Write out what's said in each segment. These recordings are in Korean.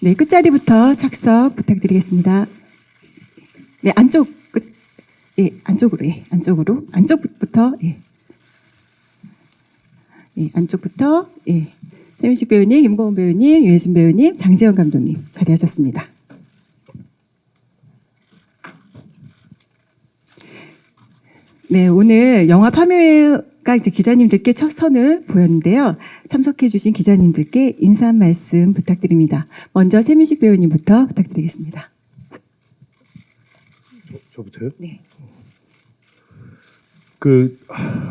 네, 끝자리부터 착석 부탁드리겠습니다. 네, 안쪽 끝, 예, 안쪽으로, 예, 안쪽부터, 예, 예, 안쪽부터, 예, 최민식 배우님, 김고은 배우님, 유해진 배우님, 장지현 감독님 자리하셨습니다. 네, 오늘 영화 파묘가 이제 기자님들께 첫 선을 보였는데요. 참석해주신 기자님들께 인사 한 말씀 부탁드립니다. 먼저 최민식 배우님부터 부탁드리겠습니다. 저부터요? 네.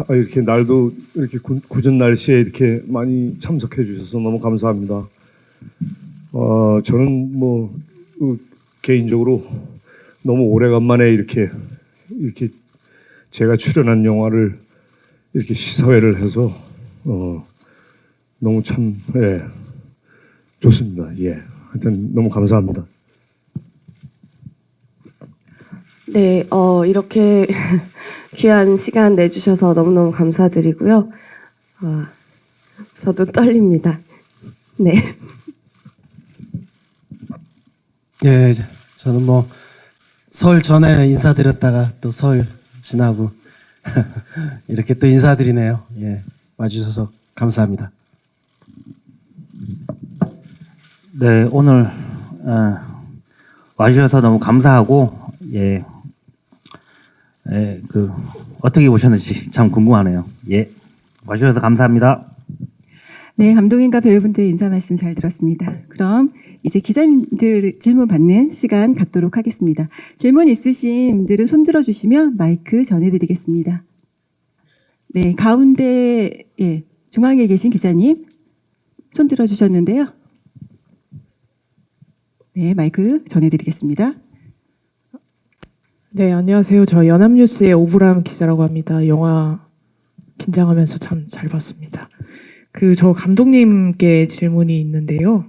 이렇게 날도 이렇게 궂은 날씨에 이렇게 많이 참석해 주셔서 너무 감사합니다. 저는 개인적으로 너무 오래간만에 이렇게 제가 출연한 영화를 이렇게 시사회를 해서 너무 참 좋습니다. 예, 하여튼 너무 감사합니다. 네, 이렇게 귀한 시간 내주셔서 너무너무 감사드리고요. 저도 떨립니다. 네. 예, 저는 설 전에 인사드렸다가 또 설 지나고 이렇게 또 인사드리네요. 예, 와주셔서 감사합니다. 네, 오늘 와주셔서 너무 감사하고 어떻게 보셨는지 참 궁금하네요. 예, 와주셔서 감사합니다. 네, 감독님과 배우분들 인사 말씀 잘 들었습니다. 그럼 이제 기자님들 질문 받는 시간 갖도록 하겠습니다. 질문 있으신 분들은 손 들어주시면 마이크 전해드리겠습니다. 네, 가운데 중앙에 계신 기자님 손 들어주셨는데요. 네, 마이크 전해드리겠습니다. 네, 안녕하세요. 저 연합뉴스의 오브람 기자라고 합니다. 영화 긴장하면서 참 잘 봤습니다. 저 감독님께 질문이 있는데요.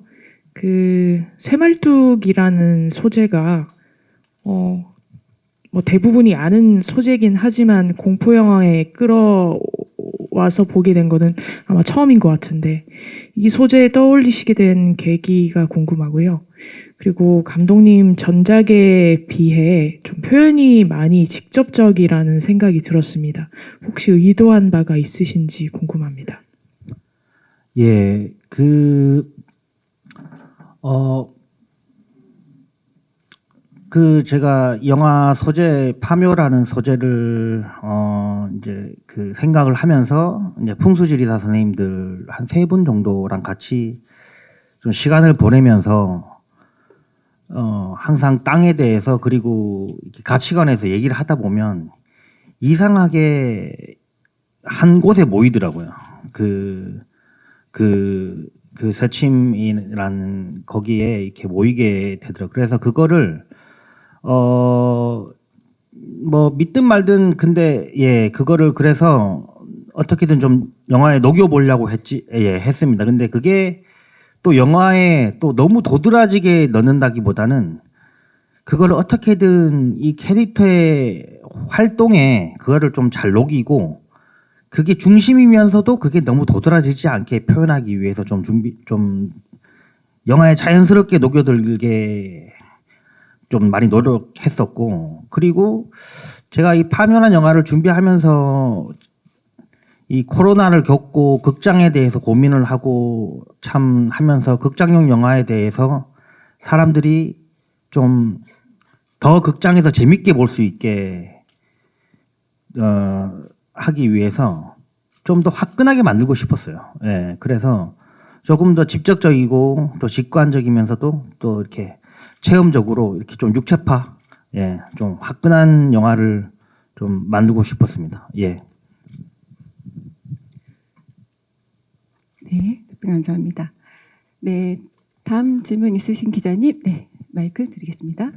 쇠말뚝이라는 소재가 대부분이 아는 소재긴 하지만 공포 영화에 끌어와서 보게 된 거는 아마 처음인 것 같은데 이 소재에 떠올리시게 된 계기가 궁금하고요. 그리고 감독님 전작에 비해 좀 표현이 많이 직접적이라는 생각이 들었습니다. 혹시 의도한 바가 있으신지 궁금합니다. 예, 제가 영화 소재 파묘라는 소재를 이제 생각을 하면서 이제 풍수지리사 선생님들 한 3분 정도랑 같이 좀 시간을 보내면서 항상 땅에 대해서 그리고 가치관에서 얘기를 하다 보면 이상하게 한 곳에 모이더라고요. 새침이라는 거기에 이렇게 모이게 되더라고요. 그래서 그거를 믿든 말든 근데 그거를 그래서 어떻게든 좀 영화에 녹여보려고 했습니다. 근데 그게 또 영화에 또 너무 도드라지게 넣는다기보다는 그걸 어떻게든 이 캐릭터의 활동에 그거를 좀 잘 녹이고 그게 중심이면서도 그게 너무 도드라지지 않게 표현하기 위해서 좀 영화에 자연스럽게 녹여들게 좀 많이 노력했었고, 그리고 제가 이 파묘란 영화를 준비하면서 이 코로나를 겪고 극장에 대해서 고민을 하고 참 하면서 극장용 영화에 대해서 사람들이 좀 더 극장에서 재밌게 볼 수 있게 하기 위해서 좀 더 화끈하게 만들고 싶었어요. 예, 그래서 조금 더 직접적이고 또 직관적이면서도 또 이렇게 체험적으로 이렇게 좀 육체파, 좀 화끈한 영화를 좀 만들고 싶었습니다. 예. 네, 감사합니다. 네, 다음 질문 있으신 기자님, 네, 마이크 드리겠습니다.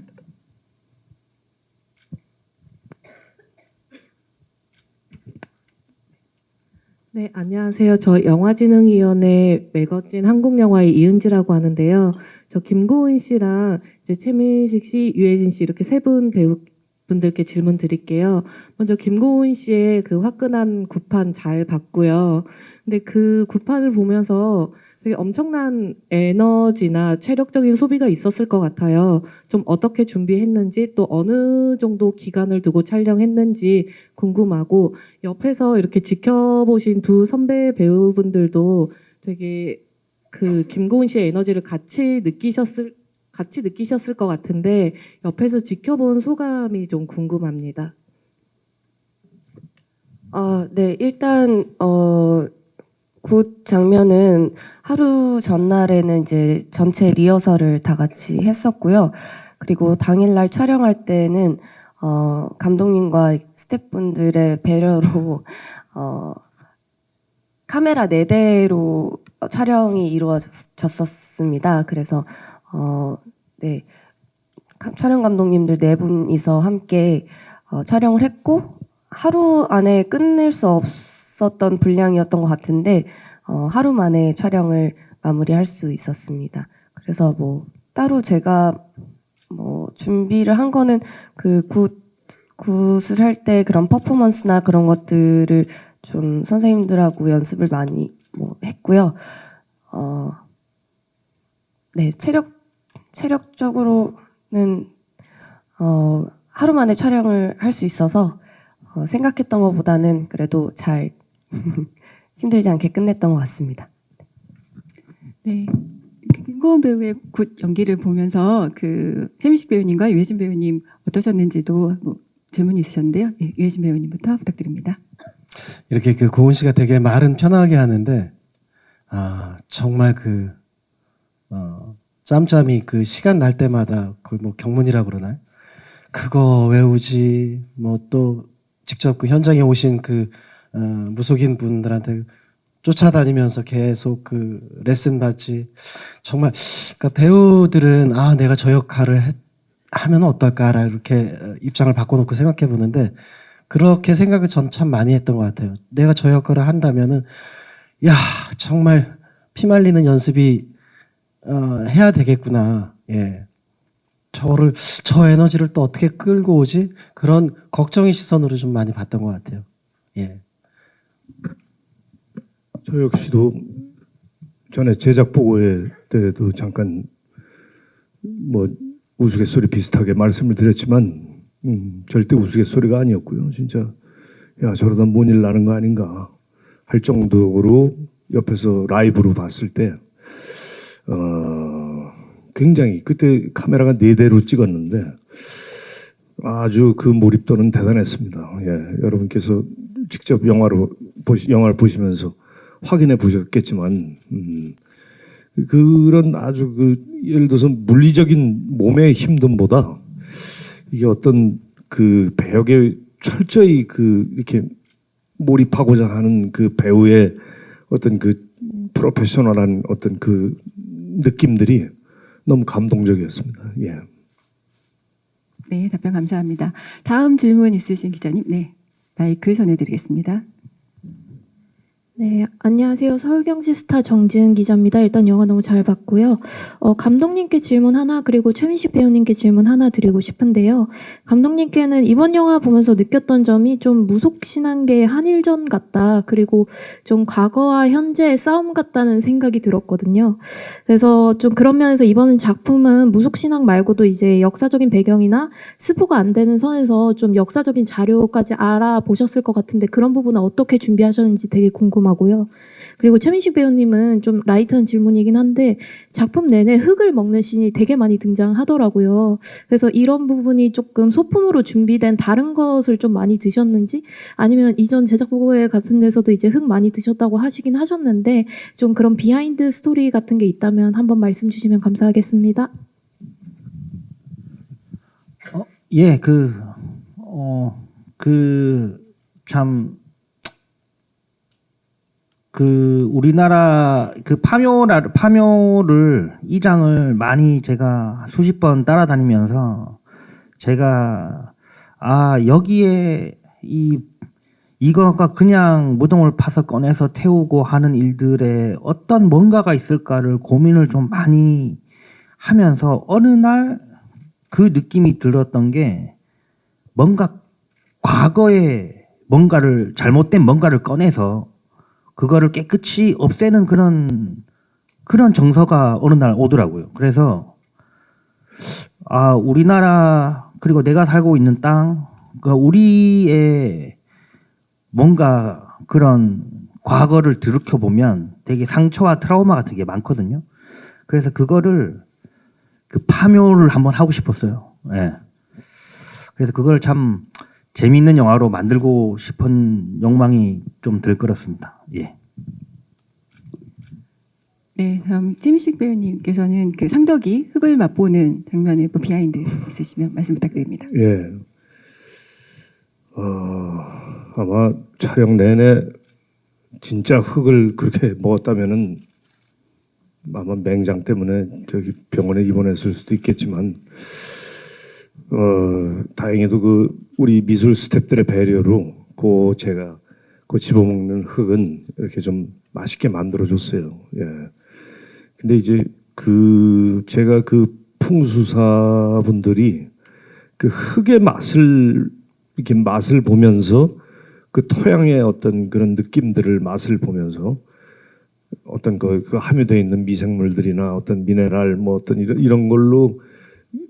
네, 안녕하세요. 저 영화진흥위원회 매거진 한국영화의 이은지라고 하는데요. 저 김고은 씨랑 이제 최민식 씨, 유해진 씨 이렇게 3분 배우분들께 질문 드릴게요. 먼저 김고은 씨의 화끈한 구판 잘 봤고요. 근데 그 구판을 보면서 되게 엄청난 에너지나 체력적인 소비가 있었을 것 같아요. 좀 어떻게 준비했는지 또 어느 정도 기간을 두고 촬영했는지 궁금하고 옆에서 이렇게 지켜보신 두 선배 배우분들도 되게 그 김고은 씨의 에너지를 같이 느끼셨을 것 같은데 옆에서 지켜본 소감이 좀 궁금합니다. 네, 일단 굿 장면은 하루 전날에는 이제 전체 리허설을 다 같이 했었고요. 그리고 당일날 촬영할 때는 감독님과 스태프분들의 배려로 카메라 4대로 촬영이 이루어졌었습니다. 그래서 네, 촬영 감독님들 4분이서 함께 촬영을 했고 하루 안에 끝낼 수 없었던 분량이었던 것 같은데 하루 만에 촬영을 마무리할 수 있었습니다. 그래서 뭐 따로 제가 뭐 준비를 한 거는 그 굿을 할 때 그런 퍼포먼스나 그런 것들을 좀 선생님들하고 연습을 많이 뭐 했고요. 네, 체력적으로는 하루 만에 촬영을 할 수 있어서 생각했던 것보다는 그래도 잘 힘들지 않게 끝냈던 것 같습니다. 네. 김고은 배우의 굿 연기를 보면서 그 최민식 배우님과 유해진 배우님 어떠셨는지도 뭐 질문이 있으셨는데요. 네, 유해진 배우님부터 부탁드립니다. 이렇게 그 고은 씨가 되게 말은 편하게 하는데 정말 그 짬짬이 그 시간 날 때마다 그 뭐 경문이라고 그러나요? 그거 외우지 뭐 또 직접 그 현장에 오신 그 무속인 분들한테 쫓아다니면서 계속 그 레슨 받지. 정말 그러니까 배우들은 내가 저 역할을 하면 어떨까라 이렇게 입장을 바꿔놓고 생각해 보는데 그렇게 생각을 전 참 많이 했던 것 같아요. 내가 저 역할을 한다면은 야 정말 피말리는 연습이 해야 되겠구나. 예. 저 에너지를 또 어떻게 끌고 오지? 그런 걱정의 시선으로 좀 많이 봤던 것 같아요. 예. 저 역시도 전에 제작 보고회 때도 잠깐 뭐 우스갯소리 비슷하게 말씀을 드렸지만 절대 우스갯소리가 아니었고요. 진짜 야 저러다 뭔 일 나는 거 아닌가 할 정도로 옆에서 라이브로 봤을 때 굉장히 그때 카메라가 4대로 찍었는데 아주 그 몰입도는 대단했습니다. 예, 여러분께서 직접 영화를 보시면서 확인해 보셨겠지만 그런 아주 그 예를 들어서 물리적인 몸의 힘듦보다 이게 어떤 그 배역에 철저히 그 이렇게 몰입하고자 하는 그 배우의 어떤 그 프로페셔널한 어떤 그 느낌들이 너무 감동적이었습니다. 예. 네, 답변 감사합니다. 다음 질문 있으신 기자님, 네, 마이크 전해드리겠습니다. 네, 안녕하세요. 서울경제스타 정지은 기자입니다. 일단 영화 너무 잘 봤고요. 감독님께 질문 하나 그리고 최민식 배우님께 질문 하나 드리고 싶은데요. 감독님께는 이번 영화 보면서 느꼈던 점이 좀 무속신앙계의 한일전 같다. 그리고 좀 과거와 현재의 싸움 같다는 생각이 들었거든요. 그래서 좀 그런 면에서 이번 작품은 무속신앙 말고도 이제 역사적인 배경이나 스포가 안 되는 선에서 좀 역사적인 자료까지 알아보셨을 것 같은데 그런 부분은 어떻게 준비하셨는지 되게 궁금합니다. 하고요. 그리고 최민식 배우님은 좀 라이트한 질문이긴 한데 작품 내내 흙을 먹는 씬이 되게 많이 등장하더라고요. 그래서 이런 부분이 조금 소품으로 준비된 다른 것을 좀 많이 드셨는지 아니면 이전 제작 보고회 같은 데서도 이제 흙 많이 드셨다고 하시긴 하셨는데 좀 그런 비하인드 스토리 같은 게 있다면 한번 말씀 주시면 감사하겠습니다. 예, 참 우리나라 파묘를 이장을 많이 제가 수십 번 따라다니면서 제가 여기에 이거가 그냥 무덤을 파서 꺼내서 태우고 하는 일들에 어떤 뭔가가 있을까를 고민을 좀 많이 하면서 어느 날 그 느낌이 들었던 게 뭔가 과거에 잘못된 뭔가를 꺼내서 그거를 깨끗이 없애는 그런 그런 정서가 어느 날 오더라고요. 그래서 아, 우리나라 그리고 내가 살고 있는 땅, 그러니까 우리의 뭔가 그런 과거를 들이켜 보면 되게 상처와 트라우마 같은 게 많거든요. 그래서 그거를 그 파묘를 한번 하고 싶었어요. 예. 그래서 그걸 참 재미있는 영화로 만들고 싶은 욕망이 좀 들끓었습니다. 예. 네, 다음 최민식 배우님께서는 그 상덕이 흙을 맛보는 장면의 뭐 비하인드 있으시면 말씀 부탁드립니다. 예. 아마 촬영 내내 진짜 흙을 그렇게 먹었다면은 아마 맹장 때문에 저기 병원에 입원했을 수도 있겠지만, 다행히도 그 우리 미술 스태프들의 배려로 제가 집어먹는 흙은 이렇게 좀 맛있게 만들어줬어요. 예. 근데 이제 제가 풍수사 분들이 그 흙의 이렇게 맛을 보면서 그 토양의 어떤 그런 느낌들을 맛을 보면서 어떤 그 함유되어 있는 미생물들이나 어떤 미네랄 뭐 어떤 이런 걸로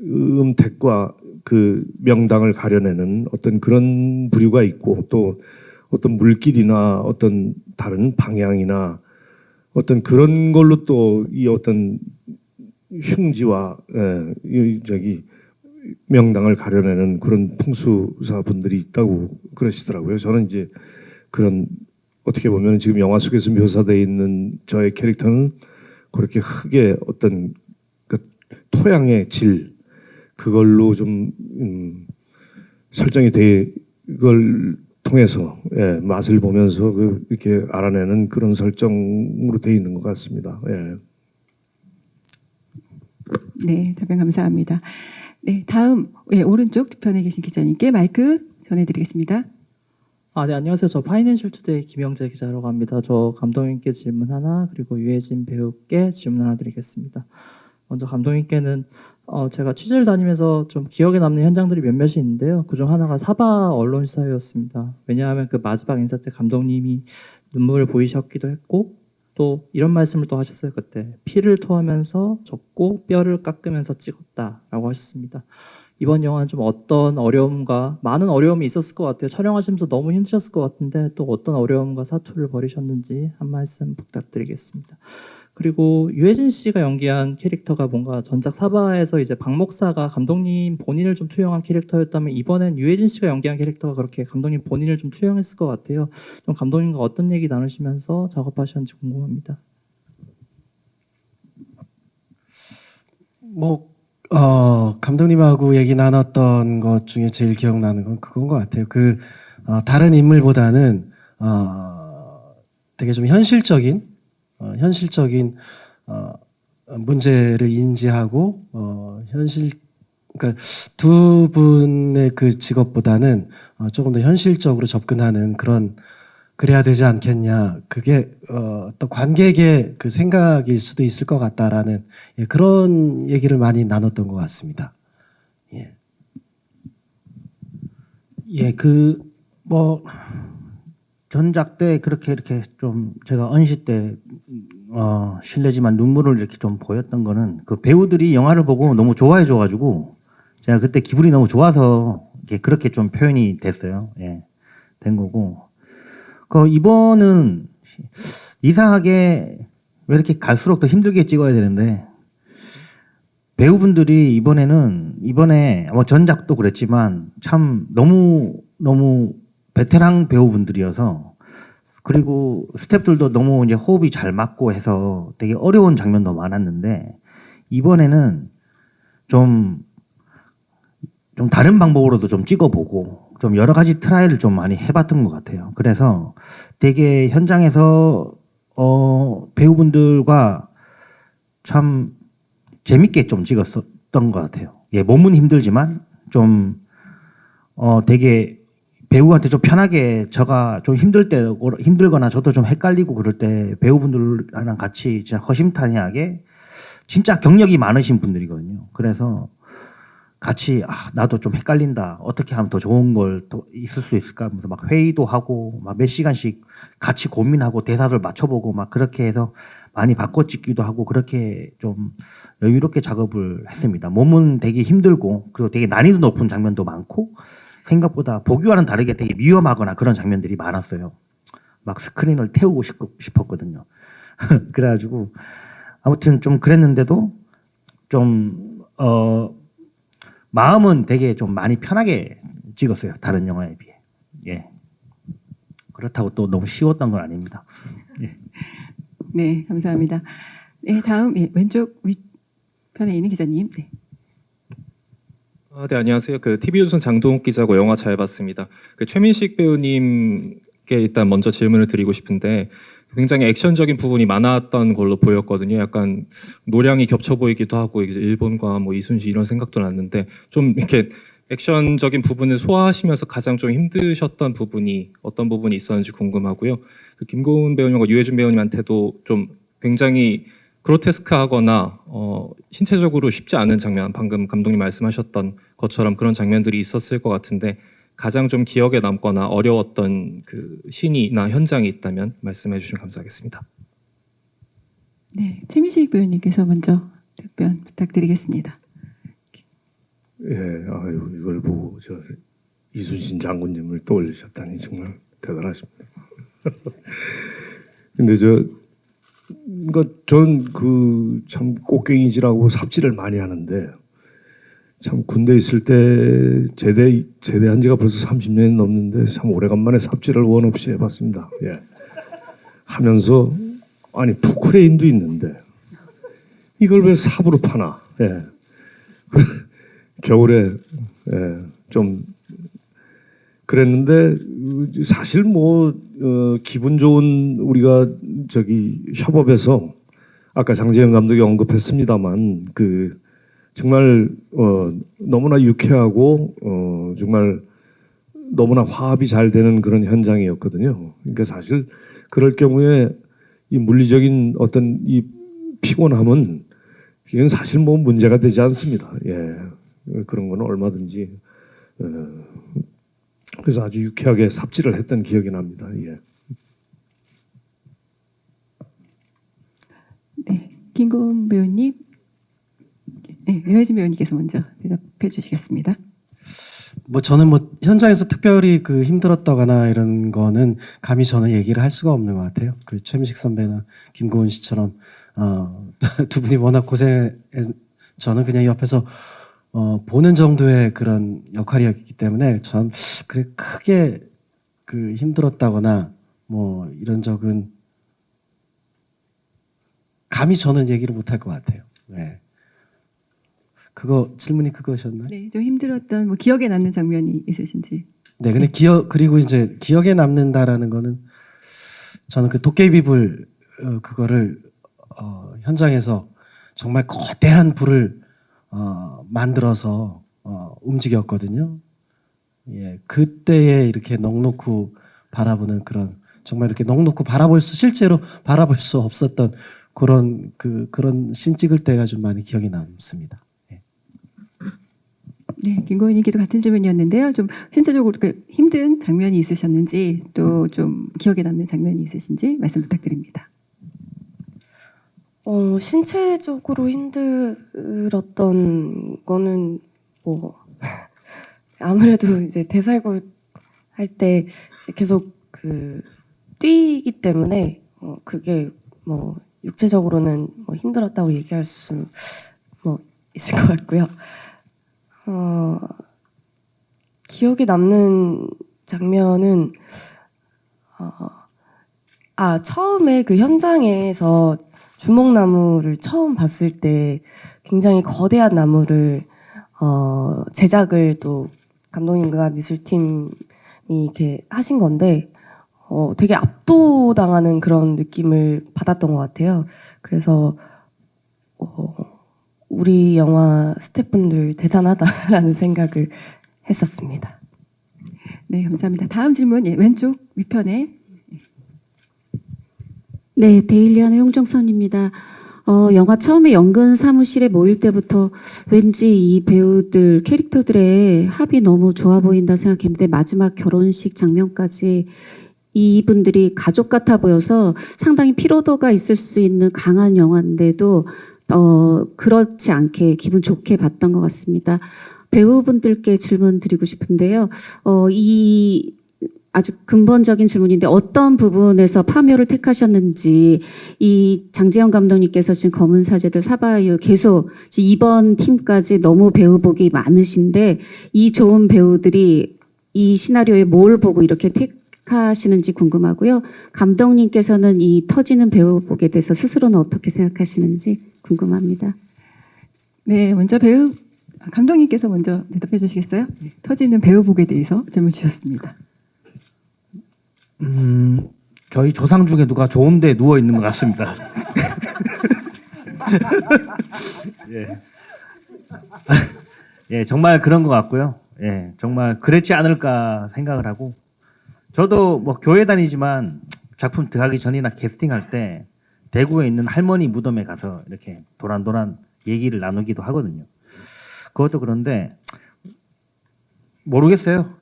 음택과 그 명당을 가려내는 어떤 그런 부류가 있고, 또 어떤 물길이나 어떤 다른 방향이나 어떤 그런 걸로 또 이 어떤 흉지와 명당을 가려내는 그런 풍수사 분들이 있다고 그러시더라고요. 저는 이제 그런 어떻게 보면 지금 영화 속에서 묘사되어 있는 저의 캐릭터는 그렇게 흙의 어떤 그 토양의 질, 그걸로 좀 설정이 그걸 통해서 맛을 보면서 이렇게 알아내는 그런 설정으로 되어 있는 것 같습니다. 예. 네, 답변 감사합니다. 네, 다음 오른쪽 편에 계신 기자님께 마이크 전해드리겠습니다. 네, 안녕하세요. 저 파이낸셜 투데이 김영재 기자라고 합니다. 저 감독님께 질문 하나, 그리고 유해진 배우께 질문 하나 드리겠습니다. 먼저 감독님께는 제가 취재를 다니면서 좀 기억에 남는 현장들이 몇몇이 있는데요. 그중 하나가 사바 언론사였습니다. 왜냐하면 그 마지막 인사 때 감독님이 눈물을 보이셨기도 했고, 또 이런 말씀을 또 하셨어요. 그때 피를 토하면서 접고 뼈를 깎으면서 찍었다라고 하셨습니다. 이번 영화는 좀 어떤 어려움과 많은 어려움이 있었을 것 같아요. 촬영하시면서 너무 힘드셨을 것 같은데 또 어떤 어려움과 사투를 벌이셨는지 한 말씀 부탁드리겠습니다. 그리고 유해진 씨가 연기한 캐릭터가 뭔가 전작 사바에서 이제 박 목사가 감독님 본인을 좀 투영한 캐릭터였다면, 이번엔 유해진 씨가 연기한 캐릭터가 그렇게 감독님 본인을 좀 투영했을 것 같아요. 좀 감독님과 어떤 얘기 나누시면서 작업하셨는지 궁금합니다. 감독님하고 얘기 나눴던 것 중에 제일 기억나는 건 그건 것 같아요. 다른 인물보다는 되게 좀 현실적인 문제를 인지하고 그러니까 두 분의 그 직업보다는 조금 더 현실적으로 접근하는 그래야 되지 않겠냐. 그게 또 관객의 그 생각일 수도 있을 것 같다라는 그런 얘기를 많이 나눴던 것 같습니다. 예. 예, 전작 때 그렇게 이렇게 좀 제가 언시 때 실례지만 눈물을 이렇게 좀 보였던 거는 그 배우들이 영화를 보고 너무 좋아해 줘가지고 제가 그때 기분이 너무 좋아서 그렇게 좀 표현이 됐어요. 예, 된 거고. 이번은 이상하게 왜 이렇게 갈수록 더 힘들게 찍어야 되는데, 배우분들이 이번에 전작도 그랬지만 참 너무 베테랑 배우분들이어서, 그리고 스태프들도 너무 이제 호흡이 잘 맞고 해서 되게 어려운 장면도 많았는데, 이번에는 좀 다른 방법으로도 좀 찍어보고 좀 여러 가지 트라이를 좀 많이 해봤던 것 같아요. 그래서 되게 현장에서 배우분들과 참 재밌게 좀 찍었던 것 같아요. 예, 몸은 힘들지만 좀 되게 배우한테 좀 편하게, 제가 좀 힘들거나 저도 좀 헷갈리고 그럴 때 배우분들이랑 같이 진짜 허심탄회하게, 진짜 경력이 많으신 분들이거든요. 그래서 같이 나도 좀 헷갈린다, 어떻게 하면 더 좋은 걸 더 있을 수 있을까 하면서 막 회의도 하고 막 몇 시간씩 같이 고민하고 대사들 맞춰보고 막 그렇게 해서 많이 바꿔 찍기도 하고 그렇게 좀 여유롭게 작업을 했습니다. 몸은 되게 힘들고 그리고 되게 난이도 높은 장면도 많고 생각보다 보기와는 다르게 되게 위험하거나 그런 장면들이 많았어요. 막 스크린을 태우고 싶었거든요. 그래가지고 아무튼 좀 그랬는데도 좀 마음은 되게 좀 많이 편하게 찍었어요. 다른 영화에 비해. 예. 그렇다고 또 너무 쉬웠던 건 아닙니다. 예. 네, 감사합니다. 네, 다음 왼쪽 위편에 있는 기자님. 네. 네, 안녕하세요. 그 TV조선 장동욱 기자고 영화 잘 봤습니다. 그 최민식 배우님께 일단 먼저 질문을 드리고 싶은데 굉장히 액션적인 부분이 많았던 걸로 보였거든요. 약간 노량이 겹쳐 보이기도 하고 이제 일본과 뭐 이순신 이런 생각도 났는데 좀 이렇게 액션적인 부분을 소화하시면서 가장 좀 힘드셨던 부분이 어떤 부분이 있었는지 궁금하고요. 그 김고은 배우님과 유해준 배우님한테도 좀 굉장히 그로테스크하거나 신체적으로 쉽지 않은 장면, 방금 감독님 말씀하셨던 것처럼 그런 장면들이 있었을 것 같은데 가장 좀 기억에 남거나 어려웠던 그 신이나 현장이 있다면 말씀해 주시면 감사하겠습니다. 네, 최민식 배우님께서 먼저 답변 부탁드리겠습니다. 예, 아유 이걸 보고 저 이순신 장군님을 떠올리셨다니 정말 대단하십니다. 근데 그러니까 저는 그 참 꽃갱이질하고 삽질을 많이 하는데 참 군대 있을 때 제대한 지가 벌써 30년이 넘는데 참 오래간만에 삽질을 원 없이 해봤습니다. 예. 하면서 아니 포크레인도 있는데 이걸 왜 삽으로 파나? 예. 겨울에 좀 그랬는데 사실 뭐 기분 좋은 우리가 저기 협업에서 아까 장재현 감독이 언급했습니다만 그 정말 너무나 유쾌하고 정말 너무나 화합이 잘 되는 그런 현장이었거든요. 그러니까 사실 그럴 경우에 이 물리적인 어떤 이 피곤함은 이건 사실 뭐 문제가 되지 않습니다. 예. 그런 거는 얼마든지 그래서 아주 유쾌하게 삽질을 했던 기억이 납니다. 예. 네, 김고은 배우님, 네, 유해진 배우님께서 먼저 대답해 주시겠습니다. 뭐 저는 뭐 현장에서 특별히 그 힘들었다거나 이런 거는 감히 저는 얘기를 할 수가 없는 것 같아요. 그 최민식 선배나 김고은 씨처럼 두 분이 워낙 고생해 저는 그냥 옆에서 보는 정도의 그런 역할이었기 때문에 전 그래 크게 그 힘들었다거나 뭐 이런 적은 감히 저는 얘기를 못할 것 같아요. 네. 그거 질문이 그거셨나요? 네, 좀 힘들었던 뭐 기억에 남는 장면이 있으신지. 네, 근데 그리고 이제 기억에 남는다라는 거는 저는 그 도깨비불 그거를 현장에서 정말 거대한 불을 만들어서 움직였거든요. 예, 그때에 이렇게 넋놓고 바라보는 그런 정말 이렇게 넋놓고 실제로 바라볼 수 없었던 그런 씬 찍을 때가 좀 많이 기억이 남습니다. 예. 네, 김고은님께도 같은 질문이었는데요. 좀 신체적으로 힘든 장면이 있으셨는지 또 좀 기억에 남는 장면이 있으신지 말씀 부탁드립니다. 신체적으로 힘들었던 거는 뭐 아무래도 이제 대살구 할 때 계속 그 뛰기 때문에 그게 뭐 육체적으로는 뭐 힘들었다고 얘기할 수 뭐 있을 것 같고요. 기억에 남는 장면은 처음에 그 현장에서 주목나무를 처음 봤을 때 굉장히 거대한 나무를 제작을 또 감독님과 미술팀이 이렇게 하신 건데 되게 압도당하는 그런 느낌을 받았던 것 같아요. 그래서 우리 영화 스태프분들 대단하다라는 생각을 했었습니다. 네, 감사합니다. 다음 질문 왼쪽 위편에. 네, 데일리안의 홍정선입니다. 영화 처음에 연근 사무실에 모일 때부터 왠지 이 배우들 캐릭터들의 합이 너무 좋아 보인다 생각했는데 마지막 결혼식 장면까지 이분들이 가족 같아 보여서 상당히 피로도가 있을 수 있는 강한 영화인데도 그렇지 않게 기분 좋게 봤던 것 같습니다. 배우분들께 질문 드리고 싶은데요. 이 아주 근본적인 질문인데 어떤 부분에서 파묘를 택하셨는지, 이 장재영 감독님께서 지금 검은 사제들, 사바유 계속 이번 팀까지 너무 배우복이 많으신데 이 좋은 배우들이 이 시나리오에 뭘 보고 이렇게 택하시는지 궁금하고요. 감독님께서는 이 터지는 배우복에 대해서 스스로는 어떻게 생각하시는지 궁금합니다. 네, 먼저 감독님께서 먼저 대답해 주시겠어요? 터지는 배우복에 대해서 질문 주셨습니다. 저희 조상 중에 누가 좋은데 누워 있는 것 같습니다. 예. 예, 정말 그런 것 같고요. 예, 정말 그랬지 않을까 생각을 하고, 저도 뭐 교회 다니지만 작품 들어가기 전이나 캐스팅할 때 대구에 있는 할머니 무덤에 가서 이렇게 도란도란 얘기를 나누기도 하거든요. 그것도 그런데 모르겠어요.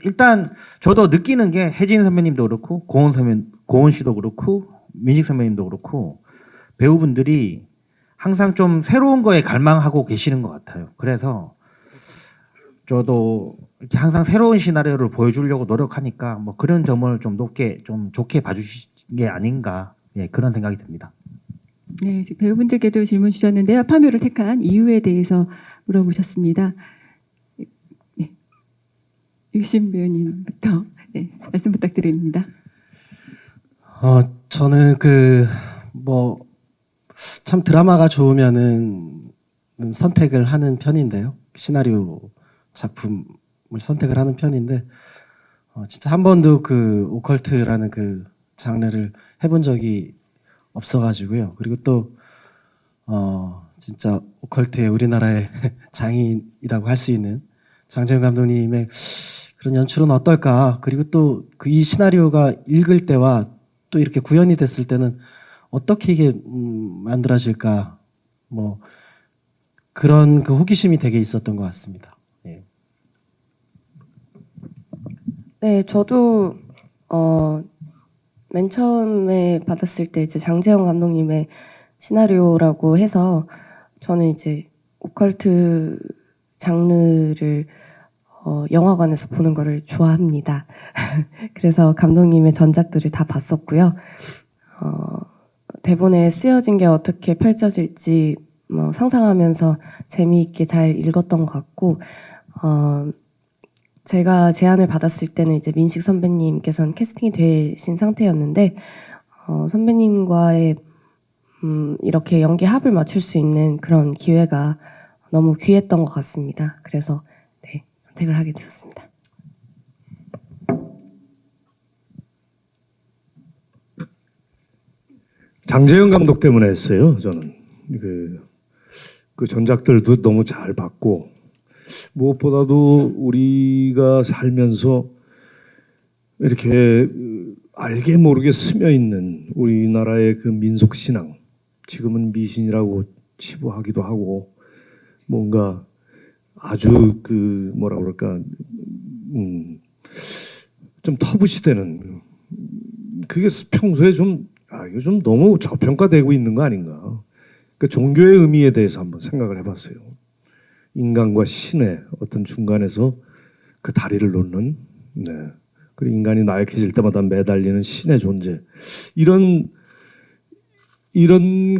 일단 저도 느끼는 게 혜진 선배님도 그렇고 고은 씨도 그렇고 민식 선배님도 그렇고 배우분들이 항상 좀 새로운 거에 갈망하고 계시는 것 같아요. 그래서 저도 이렇게 항상 새로운 시나리오를 보여주려고 노력하니까 뭐 그런 점을 좀 좋게 봐주신 게 아닌가, 예, 그런 생각이 듭니다. 네, 지금 배우분들께도 질문 주셨는데요. 파묘를 택한 이유에 대해서 물어보셨습니다. 네. 유신 배우님부터 말씀 부탁드립니다. 저는 참 드라마가 좋으면은 선택을 하는 편인데요. 시나리오 작품을 선택을 하는 편인데, 진짜 한 번도 오컬트라는 장르를 해본 적이 없어가지고요. 그리고 또, 진짜 오컬트의 우리나라의 장인이라고 할 수 있는 장재영 감독님의 그런 연출은 어떨까. 그리고 또 이 시나리오가 읽을 때와 또 이렇게 구현이 됐을 때는 어떻게 이게 만들어질까. 뭐 그런 호기심이 되게 있었던 것 같습니다. 예. 네, 저도 맨 처음에 받았을 때 이제 장재영 감독님의 시나리오라고 해서 저는 이제 오컬트 장르를 영화관에서 보는 거를 좋아합니다. 그래서 감독님의 전작들을 다 봤었고요. 대본에 쓰여진 게 어떻게 펼쳐질지 상상하면서 재미있게 잘 읽었던 것 같고, 제가 제안을 받았을 때는 이제 민식 선배님께서는 캐스팅이 되신 상태였는데, 선배님과의 이렇게 연기 합을 맞출 수 있는 그런 기회가 너무 귀했던 것 같습니다. 그래서 네, 선택을 하게 되었습니다. 장재영 감독 때문에 했어요. 저는 그 전작들도 너무 잘 봤고, 무엇보다도 우리가 살면서 이렇게 알게 모르게 스며 있는 우리나라의 그 민속 신앙, 지금은 미신이라고 치부하기도 하고, 뭔가 아주 뭐라 그럴까, 좀 터부시되는, 그게 평소에 이거 좀 너무 저평가되고 있는 거 아닌가. 그 종교의 의미에 대해서 한번 생각을 해봤어요. 인간과 신의 어떤 중간에서 그 다리를 놓는, 그리고 인간이 나약해질 때마다 매달리는 신의 존재, 이런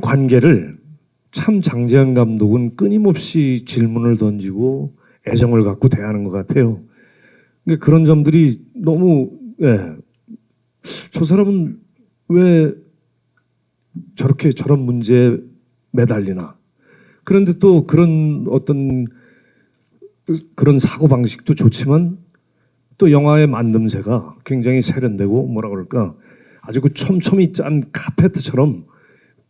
관계를 참 장재영 감독은 끊임없이 질문을 던지고 애정을 갖고 대하는 것 같아요. 그러니까 그런 점들이 너무, 저 사람은 왜 저런 문제에 매달리나. 그런데 또 그런 사고방식도 좋지만 또 영화의 만듦새가 굉장히 세련되고, 뭐라 그럴까, 아주 촘촘히 짠 카페트처럼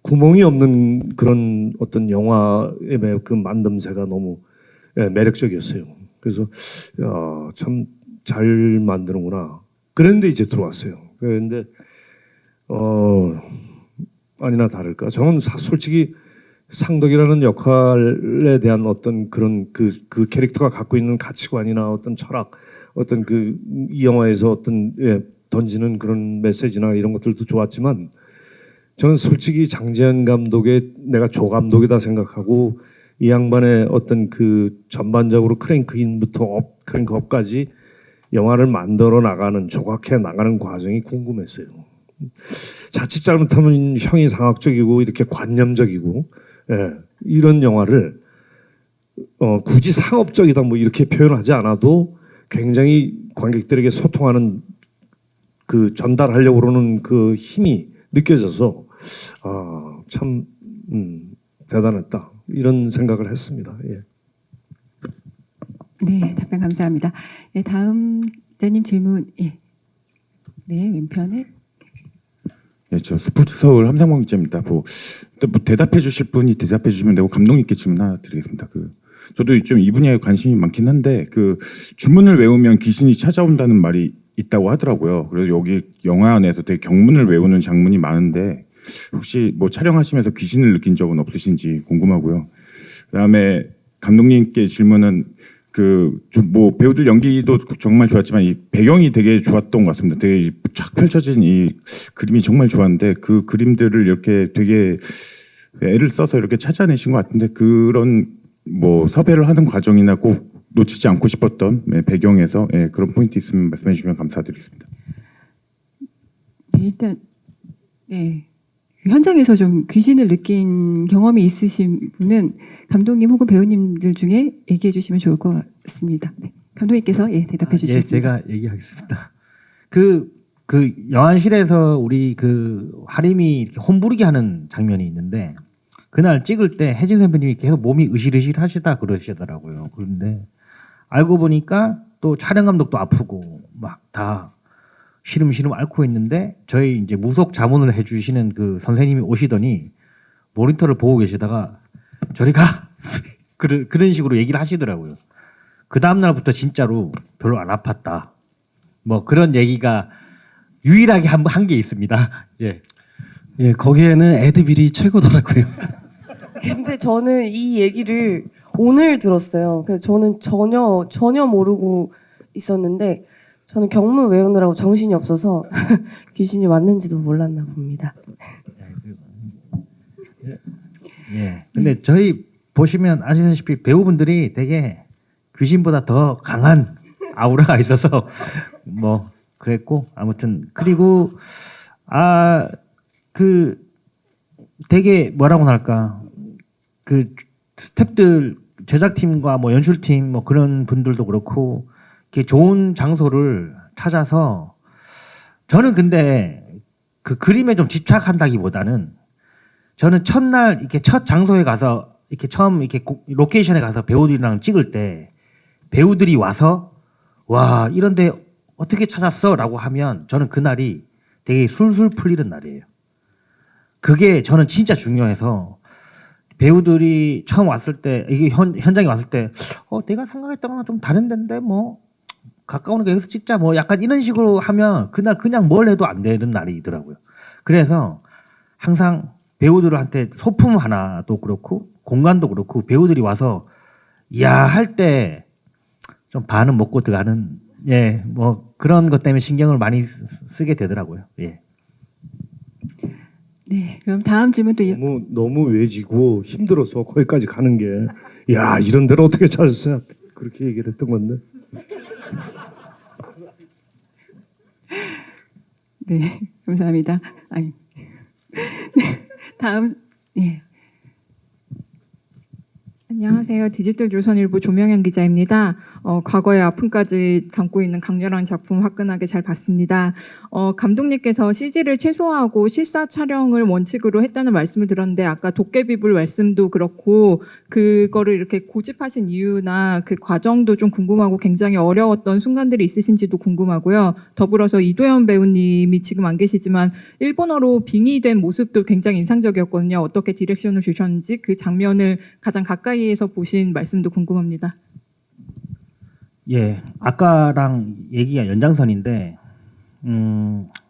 구멍이 없는 그런 어떤 영화의 그 만듦새가 너무 매력적이었어요. 그래서 참 잘 만드는구나. 그런데 이제 들어왔어요. 그런데 아니나 다를까, 저는 솔직히 상덕이라는 역할에 대한 어떤 그런 그 캐릭터가 갖고 있는 가치관이나 어떤 철학, 어떤 이 영화에서 어떤 던지는 그런 메시지나 이런 것들도 좋았지만 저는 솔직히 장재현 감독의 내가 조 감독이다 생각하고 이 양반의 어떤 그 전반적으로 크랭크인부터 크랭크업까지 영화를 만들어 나가는 조각해 나가는 과정이 궁금했어요. 자칫 잘못하면 형이 상학적이고 이렇게 관념적이고 이런 영화를 굳이 상업적이다 뭐 이렇게 표현하지 않아도 굉장히 관객들에게 소통하는 그 전달하려고 그러는 그 힘이 느껴져서 참 대단했다 이런 생각을 했습니다. 예. 네, 답변 감사합니다. 네, 다음 기자님 질문. 예. 네, 왼편에. 네, 저 스포츠 서울 함상봉 기자입니다. 뭐 대답해 주실 분이 대답해 주시면 되고 감독님께 질문 하나 드리겠습니다. 저도 좀 이 분야에 관심이 많긴 한데 주문을 외우면 귀신이 찾아온다는 말이 있다고 하더라고요. 그래서 여기 영화 안에서 되게 경문을 외우는 장면이 많은데 혹시 뭐 촬영하시면서 귀신을 느낀 적은 없으신지 궁금하고요. 그다음에 감독님께 질문은 뭐 배우들 연기도 정말 좋았지만 이 배경이 되게 좋았던 것 같습니다. 되게 쫙 펼쳐진 이 그림이 정말 좋았는데 그 그림들을 이렇게 되게 애를 써서 이렇게 찾아내신 것 같은데 그런 뭐 섭외를 하는 과정이나 꼭 놓치지 않고 싶었던 배경에서 그런 포인트 있으면 말씀해 주시면 감사드리겠습니다. 네, 일단 네. 현장에서 좀 귀신을 느낀 경험이 있으신 분은 감독님 혹은 배우님들 중에 얘기해 주시면 좋을 것 같습니다. 네. 감독님께서 대답해 주시겠습니다. 제가 얘기하겠습니다. 그 영화실에서 우리 하림이 이렇게 홈부르기 하는 장면이 있는데 그날 찍을 때 혜진 선배님이 계속 몸이 으실으실하시다 그러시더라고요. 그런데 알고 보니까 또 촬영 감독도 아프고 막 다 시름시름 앓고 있는데 저희 이제 무속 자문을 해주시는 그 선생님이 오시더니 모니터를 보고 계시다가 저리 가 그런 식으로 얘기를 하시더라고요. 그 다음 날부터 진짜로 별로 안 아팠다. 뭐 그런 얘기가 유일하게 한 게 있습니다. 예. 예, 거기에는 에드빌이 최고더라고요. 근데 저는 이 얘기를 오늘 들었어요. 그래서 저는 전혀 모르고 있었는데 저는 경문 외우느라고 정신이 없어서 귀신이 왔는지도 몰랐나 봅니다. 예. 근데 저희 보시면 아시다시피 배우분들이 되게 귀신보다 더 강한 아우라가 있어서 뭐 그랬고 아무튼 그리고 되게 뭐라고 할까 스태프들 제작팀과 뭐 연출팀 뭐 그런 분들도 그렇고 이렇게 좋은 장소를 찾아서 저는 근데 그 그림에 좀 집착한다기보다는 저는 첫날 이렇게 첫 장소에 가서 이렇게 처음 이렇게 로케이션에 가서 배우들이랑 찍을 때 배우들이 와서 와 이런데 어떻게 찾았어라고 하면 저는 그날이 되게 술술 풀리는 날이에요. 그게 저는 진짜 중요해서 배우들이 처음 왔을 때 이게 현장에 왔을 때 내가 생각했던 거랑 좀 다른 데인데 뭐 가까운 게 여기서 찍자 뭐 약간 이런 식으로 하면 그날 그냥 뭘 해도 안 되는 날이더라고요. 그래서 항상 배우들한테 소품 하나도 그렇고 공간도 그렇고 배우들이 와서 야 할 때 좀 반은 먹고 들어가는 뭐 그런 것 때문에 신경을 많이 쓰게 되더라고요. 예. 네, 그럼 다음 질문도 너무 외지고 힘들어서 거기까지 가는 게 야 이런 데를 어떻게 찾았어요? 그렇게 얘기를 했던 건데. 네, 감사합니다. 네, 다음 안녕하세요. 디지털 조선일보 조명현 기자입니다. 과거의 아픔까지 담고 있는 강렬한 작품 화끈하게 잘 봤습니다. 감독님께서 CG를 최소화하고 실사 촬영을 원칙으로 했다는 말씀을 들었는데 아까 도깨비불 말씀도 그렇고 그거를 이렇게 고집하신 이유나 그 과정도 좀 궁금하고 굉장히 어려웠던 순간들이 있으신지도 궁금하고요. 더불어서 이도현 배우님이 지금 안 계시지만 일본어로 빙의된 모습도 굉장히 인상적이었거든요. 어떻게 디렉션을 주셨는지 그 장면을 가장 가까이에서 보신 말씀도 궁금합니다. 예, 아까랑 얘기가 연장선인데,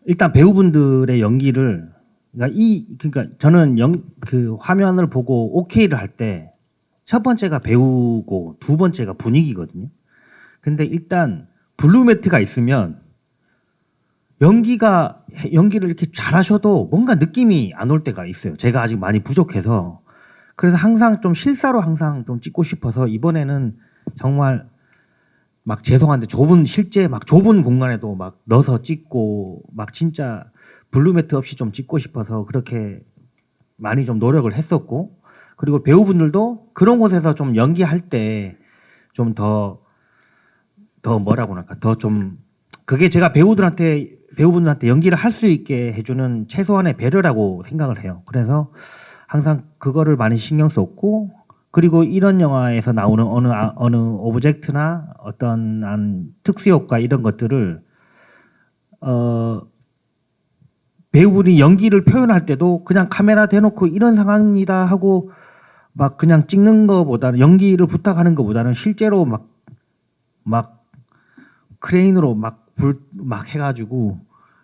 일단 배우분들의 연기를, 그러니까 저는 그 화면을 보고 오케이를 할 때, 첫 번째가 배우고 두 번째가 분위기거든요. 근데 일단 블루 매트가 있으면 연기를 이렇게 잘하셔도 뭔가 느낌이 안 올 때가 있어요. 제가 아직 많이 부족해서. 그래서 항상 좀 실사로 항상 좀 찍고 싶어서 이번에는 정말 막 죄송한데 실제 막 좁은 공간에도 막 넣어서 찍고 막 진짜 블루매트 없이 좀 찍고 싶어서 그렇게 많이 좀 노력을 했었고, 그리고 배우분들도 그런 곳에서 좀 연기할 때 좀 더 뭐라고 할까, 더 좀 그게 제가 배우분들한테 연기를 할 수 있게 해주는 최소한의 배려라고 생각을 해요. 그래서 항상 그거를 많이 신경 썼고, 그리고 이런 영화에서 나오는 어느 오브젝트나 어떤 특수 효과 이런 것들을 배우분이 연기를 표현할 때도 그냥 카메라 대놓고 이런 상황입니다 하고 막 그냥 찍는 거보다는, 연기를 부탁하는 것보다는 실제로 막 크레인으로 막 해가지고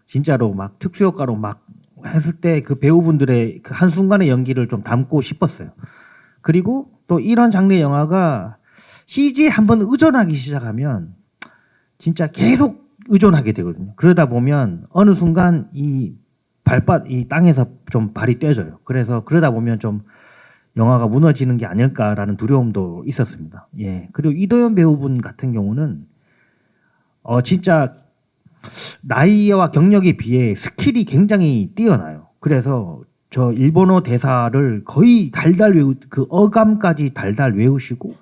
진짜로 막 특수 효과로 막 했을 때 그 배우분들의 그 한순간의 연기를 좀 담고 싶었어요. 그리고 또 이런 장르의 영화가 CG에 한번 의존하기 시작하면 진짜 계속 의존하게 되거든요. 그러다 보면 어느 순간 이 땅에서 좀 발이 떼져요. 그래서 그러다 보면 좀 영화가 무너지는 게 아닐까라는 두려움도 있었습니다. 예. 그리고 이도현 배우분 같은 경우는 진짜 나이와 경력에 비해 스킬이 굉장히 뛰어나요. 그래서 저 일본어 대사를 거의 달달 그 어감까지 달달 외우시고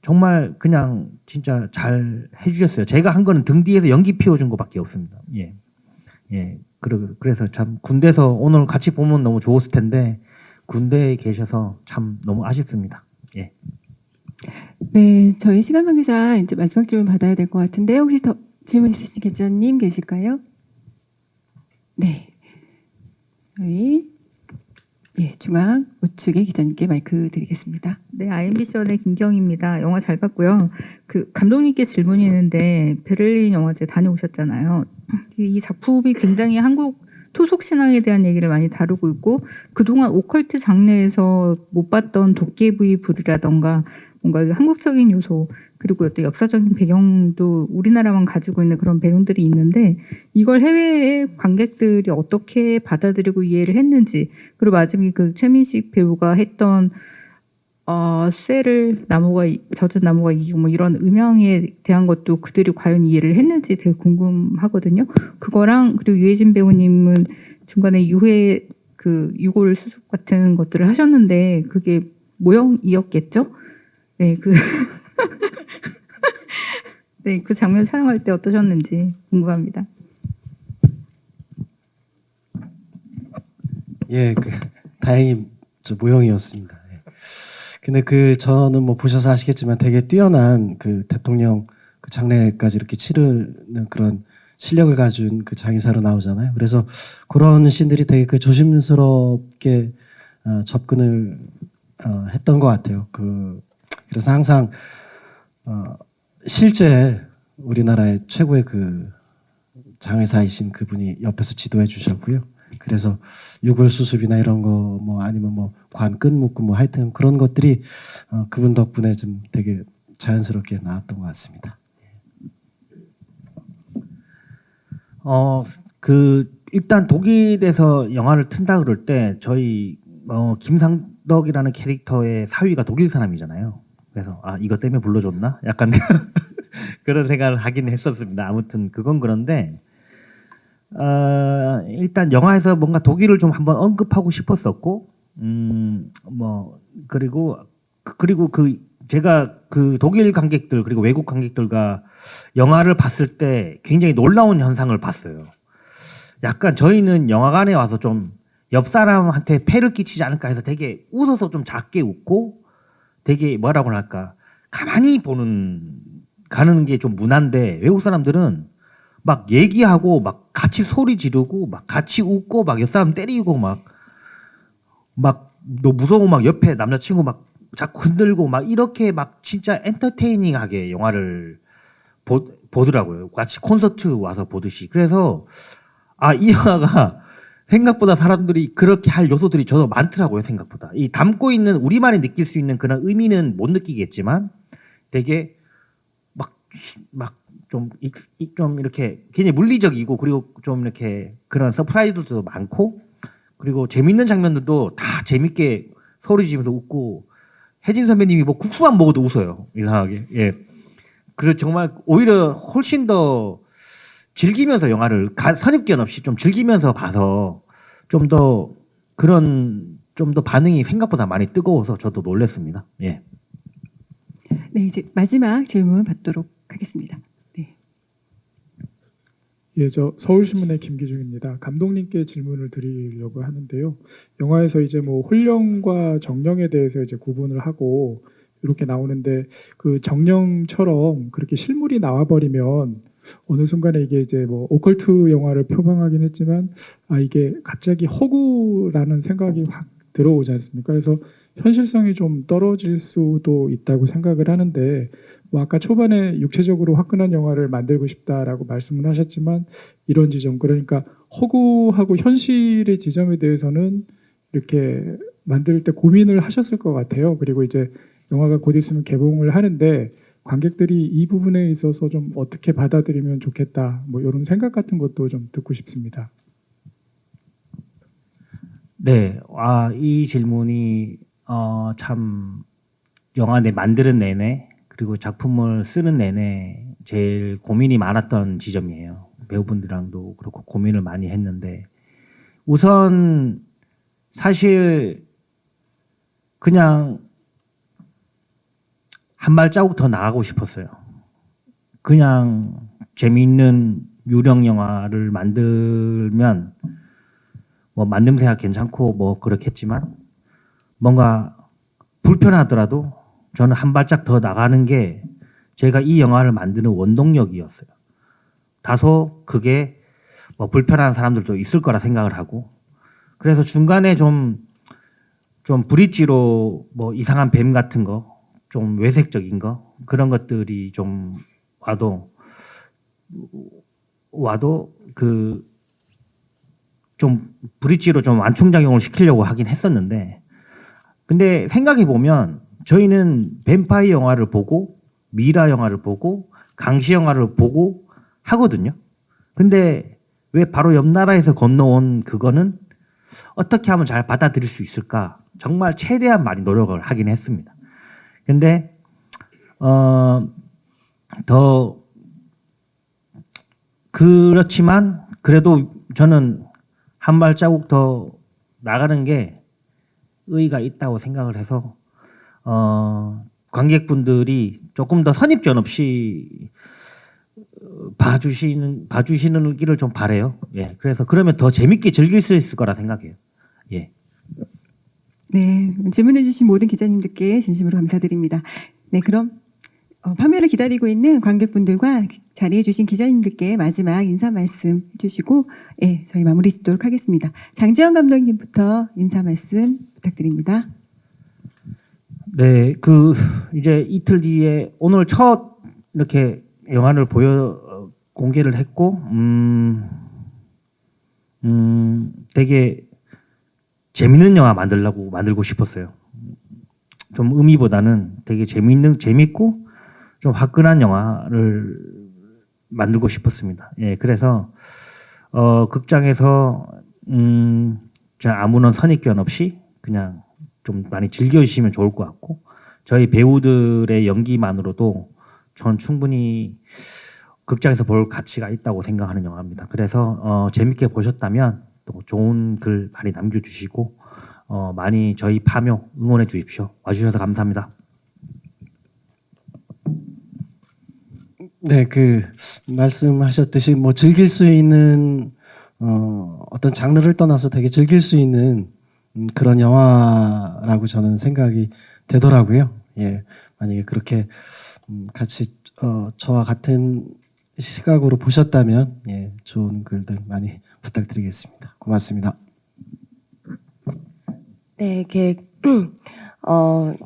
정말 그냥 진짜 잘 해주셨어요. 제가 한 거는 등 뒤에서 연기 피워준 것밖에 없습니다. 예. 예. 그래서 참 군대에서 오늘 같이 보면 너무 좋았을 텐데 군대에 계셔서 참 너무 아쉽습니다. 예. 네, 저희 시간 관계자 이제 마지막 질문 받아야 될 것 같은데 혹시 더 질문 있으신 기자님 계실까요? 네. 저희 중앙 우측의 기자님께 마이크 드리겠습니다. 네, IMBC원의 김경입니다. 영화 잘 봤고요. 그 감독님께 질문이 있는데 베를린 영화제 다녀오셨잖아요. 이 작품이 굉장히 한국 토속 신앙에 대한 얘기를 많이 다루고 있고 그동안 오컬트 장르에서 못 봤던 도깨비 불이라던가 뭔가 한국적인 요소 그리고 또 역사적인 배경도 우리나라만 가지고 있는 그런 배경들이 있는데 이걸 해외의 관객들이 어떻게 받아들이고 이해를 했는지, 그리고 마지막에 그 최민식 배우가 했던 쇠를 젖은 나무가 이기고 뭐 이런 음향에 대한 것도 그들이 과연 이해를 했는지 되게 궁금하거든요. 그거랑 그리고 유해진 배우님은 중간에 유해 그 유골 수습 같은 것들을 하셨는데 그게 모형이었겠죠? 네, 네, 그 장면 촬영할 때 어떠셨는지 궁금합니다. 예, 다행히 저 모형이었습니다. 예. 근데 저는 뭐 보셔서 아시겠지만 되게 뛰어난 그 대통령 그 장례까지 이렇게 치르는 그런 실력을 가진 그 장의사로 나오잖아요. 그래서 그런 씬들이 되게 그 조심스럽게 접근을 했던 것 같아요. 그래서 항상 실제 우리나라의 최고의 그 장의사이신 그분이 옆에서 지도해 주셨고요. 그래서 유골 수습이나 이런 거 뭐 아니면 뭐 관끈 묶고 뭐 하여튼 그런 것들이 그분 덕분에 좀 되게 자연스럽게 나왔던 것 같습니다. 일단 독일에서 영화를 튼다 그럴 때 저희 김상덕이라는 캐릭터의 사위가 독일 사람이잖아요. 그래서 이것 때문에 불러줬나? 약간 그런 생각을 하긴 했었습니다. 아무튼 그건 그런데 일단 영화에서 뭔가 독일을 좀 한번 언급하고 싶었었고 그리고 제가 그 독일 관객들 그리고 외국 관객들과 영화를 봤을 때 굉장히 놀라운 현상을 봤어요. 약간 저희는 영화관에 와서 좀 옆 사람한테 폐를 끼치지 않을까 해서 되게 웃어서 좀 작게 웃고 되게 뭐라고 할까 가만히 가는 게 좀 문화인데 외국 사람들은 막 얘기하고 막 같이 소리 지르고 막 같이 웃고 막 옆 사람 때리고 막 너 무서워 막 옆에 남자친구 막 자꾸 흔들고 막 이렇게 막 진짜 엔터테이닝하게 영화를 보더라고요. 같이 콘서트 와서 보듯이. 그래서 이 영화가 생각보다 사람들이 그렇게 할 요소들이 저도 많더라고요. 생각보다. 이 담고 있는 우리만이 느낄 수 있는 그런 의미는 못 느끼겠지만 되게 막 좀 이렇게 굉장히 물리적이고 그리고 좀 이렇게 그런 서프라이즈도 많고 그리고 재밌는 장면들도 다 재밌게 소리 지면서 웃고 혜진 선배님이 뭐 국수만 먹어도 웃어요. 이상하게. 예. 그래서 정말 오히려 훨씬 더 즐기면서 영화를 선입견 없이 좀 즐기면서 봐서 좀 더 반응이 생각보다 많이 뜨거워서 저도 놀랐습니다. 예. 네, 이제 마지막 질문 받도록 하겠습니다. 네. 예, 저 서울신문의 김기중입니다. 감독님께 질문을 드리려고 하는데요. 영화에서 이제 뭐 혼령과 정령에 대해서 이제 구분을 하고 이렇게 나오는데 그 정령처럼 그렇게 실물이 나와버리면 어느 순간에 이게 이제 뭐 오컬트 영화를 표방하긴 했지만 이게 갑자기 허구라는 생각이 확 들어오지 않습니까? 그래서 현실성이 좀 떨어질 수도 있다고 생각을 하는데 뭐 아까 초반에 육체적으로 화끈한 영화를 만들고 싶다라고 말씀을 하셨지만 이런 지점 그러니까 허구하고 현실의 지점에 대해서는 이렇게 만들 때 고민을 하셨을 것 같아요. 그리고 이제 영화가 곧 있으면 개봉을 하는데 관객들이 이 부분에 있어서 좀 어떻게 받아들이면 좋겠다 뭐 이런 생각 같은 것도 좀 듣고 싶습니다. 네, 이 질문이 참 영화 만드는 내내 그리고 작품을 쓰는 내내 제일 고민이 많았던 지점이에요. 배우분들이랑도 그렇고 고민을 많이 했는데 우선 사실 그냥 한 발자국 더 나가고 싶었어요. 그냥 재미있는 유령 영화를 만들면 뭐 만듦새가 괜찮고 뭐 그렇겠지만 뭔가 불편하더라도 저는 한 발짝 더 나가는 게 제가 이 영화를 만드는 원동력이었어요. 다소 그게 뭐 불편한 사람들도 있을 거라 생각을 하고 그래서 중간에 좀 브릿지로 뭐 이상한 뱀 같은 거 좀 외색적인 거 그런 것들이 좀 와도 그 좀 브릿지로 좀 완충작용을 시키려고 하긴 했었는데 근데 생각해 보면 저희는 뱀파이어 영화를 보고 미라 영화를 보고 강시 영화를 보고 하거든요. 근데 왜 바로 옆 나라에서 건너온 그거는 어떻게 하면 잘 받아들일 수 있을까? 정말 최대한 많이 노력을 하긴 했습니다. 근데 더 그렇지만 그래도 저는 한 발자국 더 나가는 게 의의가 있다고 생각을 해서 관객분들이 조금 더 선입견 없이 봐주시는 길을 좀 바래요. 예, 그래서 그러면 더 재밌게 즐길 수 있을 거라 생각해요. 예. 네, 질문해주신 모든 기자님들께 진심으로 감사드립니다. 네, 그럼 판매를 기다리고 있는 관객분들과 자리해주신 기자님들께 마지막 인사 말씀 해주시고, 예, 저희 마무리 짓도록 하겠습니다. 장지현 감독님부터 인사 말씀 부탁드립니다. 네, 이제 이틀 뒤에 오늘 첫 이렇게 영화를 공개를 했고, 되게 재밌는 영화 만들고 싶었어요. 좀 의미보다는 되게 재밌고 좀 화끈한 영화를 만들고 싶었습니다. 예, 그래서 극장에서 아무런 선입견 없이 그냥 좀 많이 즐겨주시면 좋을 것 같고 저희 배우들의 연기만으로도 전 충분히 극장에서 볼 가치가 있다고 생각하는 영화입니다. 그래서 재밌게 보셨다면 또 좋은 글 많이 남겨주시고 많이 저희 파묘 응원해 주십시오. 와주셔서 감사합니다. 네, 말씀하셨듯이 뭐 즐길 수 있는 어떤 장르를 떠나서 되게 즐길 수 있는 그런 영화라고 저는 생각이 되더라고요. 예, 만약에 그렇게 같이 저와 같은 시각으로 보셨다면 예, 좋은 글들 많이 부탁드리겠습니다. 고맙습니다. 네, 이렇게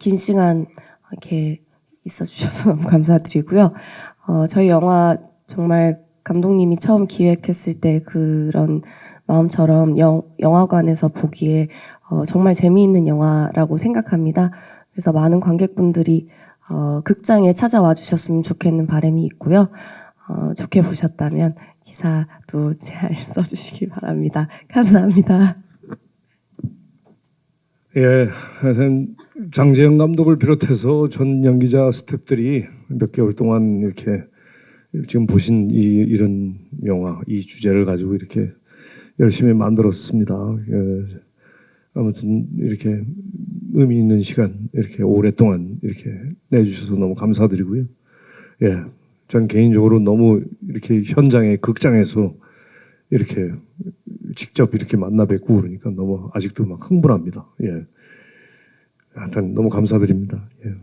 긴 시간 이렇게 있어주셔서 너무 감사드리고요. 저희 영화 정말 감독님이 처음 기획했을 때 그런 마음처럼 영화관에서 보기에 정말 재미있는 영화라고 생각합니다. 그래서 많은 관객분들이 극장에 찾아와 주셨으면 좋겠는 바람이 있고요. 좋게 보셨다면 기사도 잘 써주시기 바랍니다. 감사합니다. 예, 하여튼 장재영 감독을 비롯해서 전 연기자 스태프들이 몇 개월 동안 이렇게 지금 보신 이런 영화, 이 주제를 가지고 이렇게 열심히 만들었습니다. 예, 아무튼 이렇게 의미 있는 시간 이렇게 오랫동안 이렇게 내주셔서 너무 감사드리고요. 예, 전 개인적으로 너무 이렇게 현장에 극장에서 이렇게 직접 이렇게 만나 뵙고 그러니까 너무 아직도 막 흥분합니다. 예, 하여튼 너무 감사드립니다. 예.